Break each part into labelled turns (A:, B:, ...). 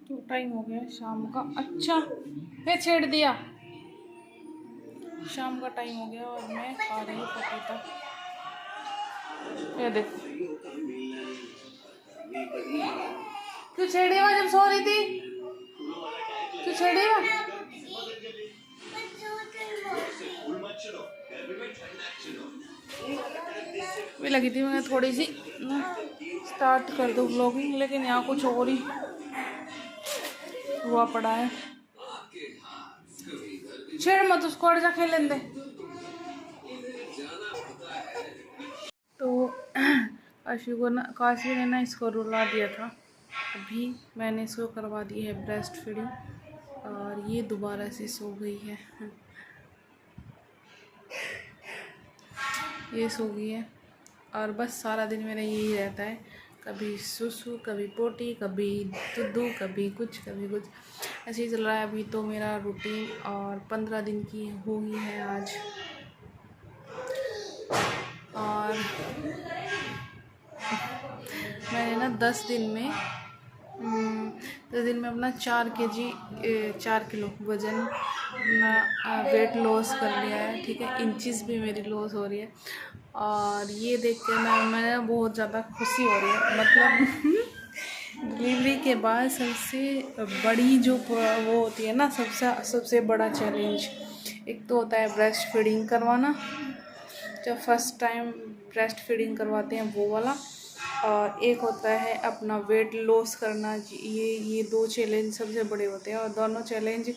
A: तो टाइम हो गया शाम का। अच्छा ये छेड़ दिया। शाम का टाइम हो गया और मैं खा रही हूँ पपीता। ये देखो क्यों छेड़ी हुआ जब सो रही थी, क्यों छेड़ी हुआ? भी लगी थी मैं थोड़ी सी ना स्टार्ट कर दूँ ब्लॉगिंग, लेकिन यहाँ कुछ और ही हुआ पड़ा है। छेड़ मत उसको, अड़ जा खेलने दे। तो काशी ने ना इसको रुला दिया था। अभी मैंने इसको करवा दी है ब्रेस्ट फीडिंग और ये दोबारा से सो गई है। ये सो गई है और बस सारा दिन मेरा यही रहता है, कभी सुसु, कभी पोटी, कभी दुद्धू, कभी कुछ कभी कुछ, ऐसे ही चल रहा है अभी तो मेरा रूटीन। और 15 दिन की हो गई है आज। और मैंने ना 10 दिन में अपना 4 किलो वज़न अपना वेट लॉस कर लिया है। ठीक है, इंचज़ भी मेरी लॉस हो रही है और ये देख के मैं बहुत ज़्यादा खुशी हो रही है। मतलब डिलीवरी के बाद सबसे बड़ी जो वो होती है ना, सबसे बड़ा चैलेंज एक तो होता है ब्रेस्ट फीडिंग करवाना, जब फर्स्ट टाइम ब्रेस्ट फीडिंग करवाते हैं वो वाला, और एक होता है अपना वेट लॉस करना। ये 2 चैलेंज सबसे बड़े होते हैं और दोनों चैलेंज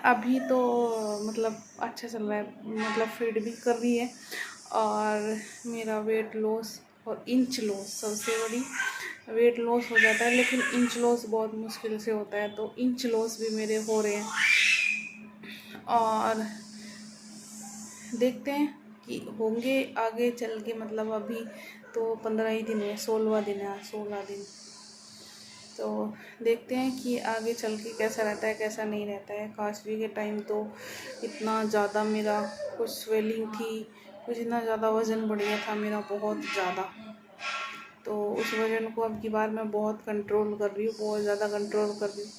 A: अभी तो मतलब अच्छा चल रहा है, मतलब फीड भी कर रही है। और मेरा वेट लॉस और इंच लॉस, सबसे बड़ी वेट लॉस हो जाता है लेकिन इंच लॉस बहुत मुश्किल से होता है, तो इंच लॉस भी मेरे हो रहे हैं। और देखते हैं कि होंगे आगे चल के, मतलब अभी तो 15 ही दिन है, 16वां दिन है, 16 दिन। तो देखते हैं कि आगे चल के कैसा रहता है कैसा नहीं रहता है। काशवी के टाइम तो इतना ज़्यादा मेरा कुछ स्वेलिंग थी, कुछ इतना ज़्यादा वज़न बढ़ गया था मेरा, बहुत ज़्यादा। तो उस वज़न को अब की बार मैं बहुत कंट्रोल कर रही हूँ, बहुत ज़्यादा कंट्रोल कर रही हूँ।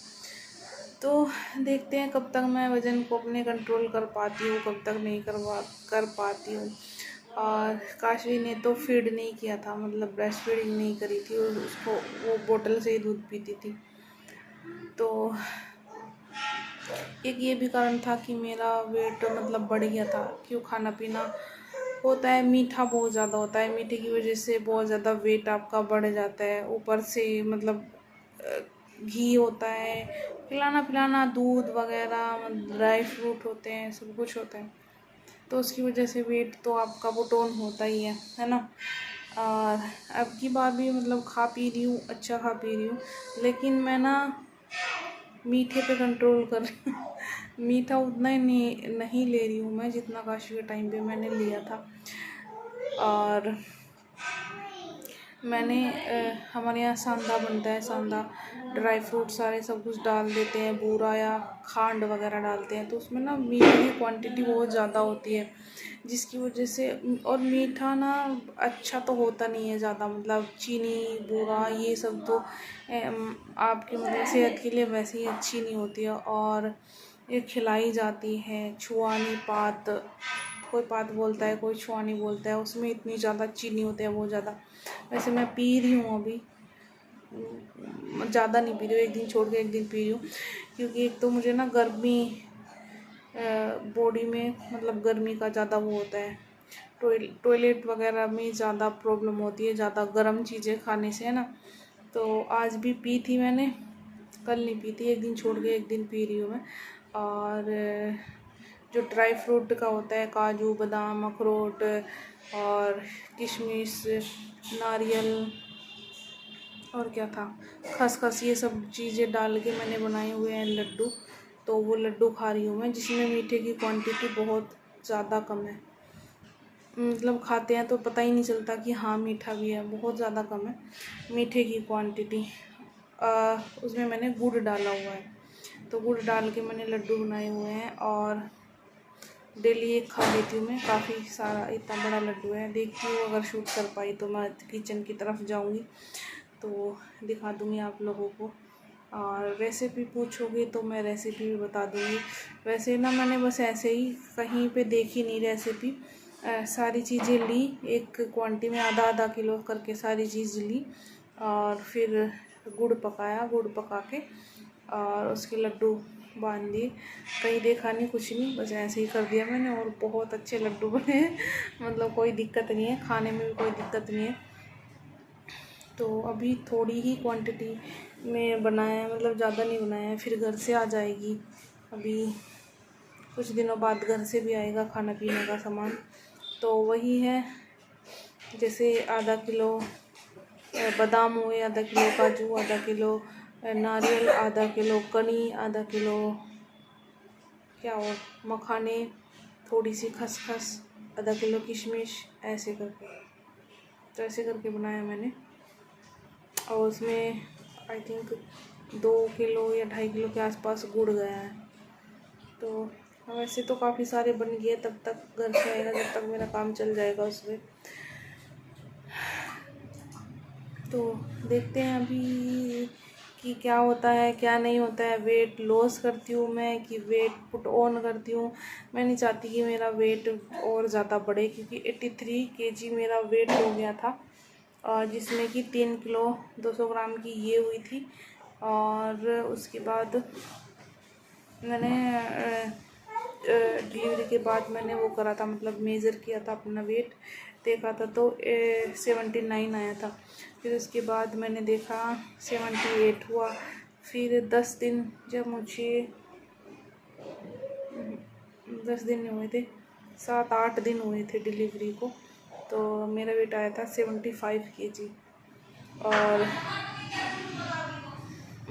A: तो देखते हैं कब तक मैं वज़न को अपने कंट्रोल कर पाती हूँ, कब तक नहीं कर पाती हूँ। और काशवी ने तो फीड नहीं किया था, मतलब ब्रेस्ट फीडिंग नहीं करी थी, और उसको वो बोतल से ही दूध पीती थी। तो एक ये भी कारण था कि मेरा वेट मतलब बढ़ गया था, क्यों खाना पीना होता है, मीठा बहुत ज़्यादा होता है, मीठे की वजह से बहुत ज़्यादा वेट आपका बढ़ जाता है। ऊपर से मतलब घी होता है, पिलाना दूध वगैरह, ड्राई फ्रूट होते हैं, सब कुछ होता है, तो उसकी वजह से वेट तो आपका वो टोन होता ही है ना। और अब की बार भी मतलब खा पी रही हूँ, अच्छा खा पी रही हूँ, लेकिन मैं ना मीठे पे कंट्रोल कर रही हूँ। मीठा उतना ही नहीं ले रही हूँ मैं जितना काशी के टाइम पे मैंने लिया था। और मैंने हमारे यहाँ सांदा बनता है, सांदा ड्राई फ्रूट सारे सब कुछ डाल देते हैं, बूरा या खांड वगैरह डालते हैं, तो उसमें ना मीठे की क्वांटिटी बहुत ज़्यादा होती है, जिसकी वजह से, और मीठा ना अच्छा तो होता नहीं है ज़्यादा, मतलब चीनी बूरा ये सब तो आपकी मतलब सेहत के लिए वैसे ही अच्छी नहीं होती है। और ये खिलाई जाती है छुआनी पात, कोई पात बोलता है कोई छुआनी बोलता है, उसमें इतनी ज़्यादा चीनी होती है, बहुत ज़्यादा। वैसे मैं पी रही हूँ अभी, ज़्यादा नहीं पी रही हूँ, एक दिन छोड़ के एक दिन पी रही हूँ, क्योंकि एक तो मुझे ना गर्मी बॉडी में मतलब गर्मी का ज़्यादा वो होता है, टॉयलेट वगैरह में ज़्यादा प्रॉब्लम होती है ज़्यादा गर्म चीज़ें खाने से, है ना। तो आज भी पी थी मैंने, कल नहीं पी थी, एक दिन छोड़ के एक दिन पी रही हूँ मैं। और जो ड्राई फ्रूट का होता है, काजू बादाम अखरोट और किशमिश नारियल और क्या था, खसखस, ये सब चीज़ें डाल के मैंने बनाए हुए हैं लड्डू, तो वो लड्डू खा रही हूँ मैं, जिसमें मीठे की क्वांटिटी बहुत ज़्यादा कम है। मतलब खाते हैं तो पता ही नहीं चलता कि हाँ मीठा भी है, बहुत ज़्यादा कम है मीठे की क्वांटिटी। उसमें मैंने गुड़ डाला हुआ है, तो गुड़ डाल के मैंने लड्डू बनाए हुए हैं और डेली एक खा लेती हूँ मैं, काफ़ी सारा इतना बड़ा लड्डू है। देखती हूँ अगर शूट कर पाई तो मैं किचन की तरफ जाऊँगी तो दिखा दूँगी आप लोगों को। और रेसिपी पूछोगे तो मैं रेसिपी भी बता दूँगी। वैसे ना मैंने बस ऐसे ही कहीं पे देखी नहीं रेसिपी, सारी चीज़ें ली, एक क्वांटिटी में आधा आधा किलो करके सारी चीज़ ली और फिर गुड़ पकाया, गुड़ पका के और उसके लड्डू बांध दिए। कहीं देखा नहीं कुछ नहीं, बस ऐसे ही कर दिया मैंने और बहुत अच्छे लड्डू बने हैं। मतलब कोई दिक्कत नहीं है, खाने में भी कोई दिक्कत नहीं है। तो अभी थोड़ी ही क्वांटिटी में बनाया है, मतलब ज़्यादा नहीं बनाया है, फिर घर से आ जाएगी। अभी कुछ दिनों बाद घर से भी आएगा खाना पीने का सामान। तो वही है, जैसे आधा किलो बादाम हुए, आधा किलो काजू, आधा किलो नारियल, आधा किलो कनी, आधा किलो क्या और मखाने, थोड़ी सी खसखस, आधा किलो किशमिश, ऐसे करके, तो ऐसे करके बनाया मैंने। और उसमें आई थिंक 2 किलो या 2.5 किलो के आसपास गुड़ गया है। तो वैसे तो काफ़ी सारे बन गए, तब तक घर से आएगा, जब तक मेरा काम चल जाएगा उसमें। तो देखते हैं अभी कि क्या होता है क्या नहीं होता है। वेट लॉस करती हूँ मैं कि वेट पुट ऑन करती हूँ। मैं नहीं चाहती कि मेरा वेट और ज़्यादा बढ़े, क्योंकि 83 kg मेरा वेट हो गया था, और जिसमें कि 3 किलो 200 ग्राम की ये हुई थी। और उसके बाद मैंने डिलीवरी के बाद मैंने वो करा था, मतलब मेज़र किया था, अपना वेट देखा था, तो 79 आया था। फिर उसके बाद मैंने देखा 78 हुआ। फिर 10 दिन, जब मुझे 10 दिन नहीं हुए थे, 7-8 दिन हुए थे डिलीवरी को, तो मेरा वेट आया था 75 kg। और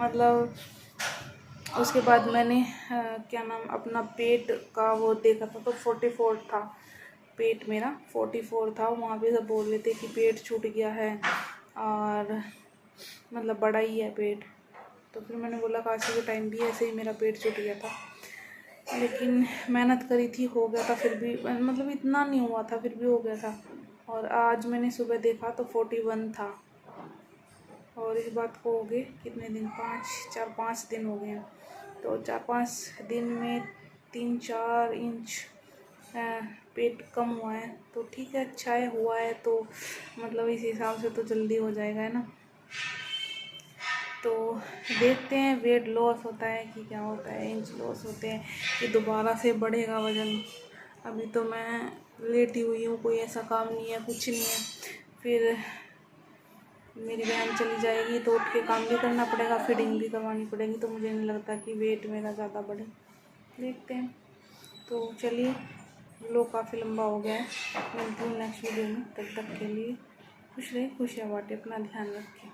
A: मतलब उसके बाद मैंने क्या नाम अपना पेट का वो देखा था, तो 44 था पेट मेरा, 44 था। वहाँ पे सब बोल रहे थे कि पेट छूट गया है और मतलब बड़ा ही है पेट। तो फिर मैंने बोला काशी के टाइम भी ऐसे ही मेरा पेट छूट गया था, लेकिन मेहनत करी थी, हो गया था। फिर भी मतलब इतना नहीं हुआ था, फिर भी हो गया था। और आज मैंने सुबह देखा तो 41 था। और इस बात को हो गए कितने दिन, 4-5 दिन हो गए हैं। तो 4-5 दिन में 3-4 इंच पेट कम हुआ है, तो ठीक है, अच्छा है, हुआ है तो मतलब इस हिसाब से तो जल्दी हो जाएगा, है ना। तो देखते हैं वेट लॉस होता है कि क्या होता है, इंच लॉस होते हैं कि दोबारा से बढ़ेगा वज़न। अभी तो मैं लेटी हुई हूँ, कोई ऐसा काम नहीं है, कुछ नहीं है। फिर मेरी बहन चली जाएगी तो उठ के काम भी करना पड़ेगा, फीडिंग भी करवानी पड़ेगी, तो मुझे नहीं लगता कि वेट मेरा ज़्यादा बढ़े। देखते हैं। तो चलिए, व्लॉग काफ़ी लंबा हो गया है, मिलती हूँ नेक्स्ट वीडियो में। तब तक के लिए खुश रहिए, खुशियाँ बांटे, अपना ध्यान रखें।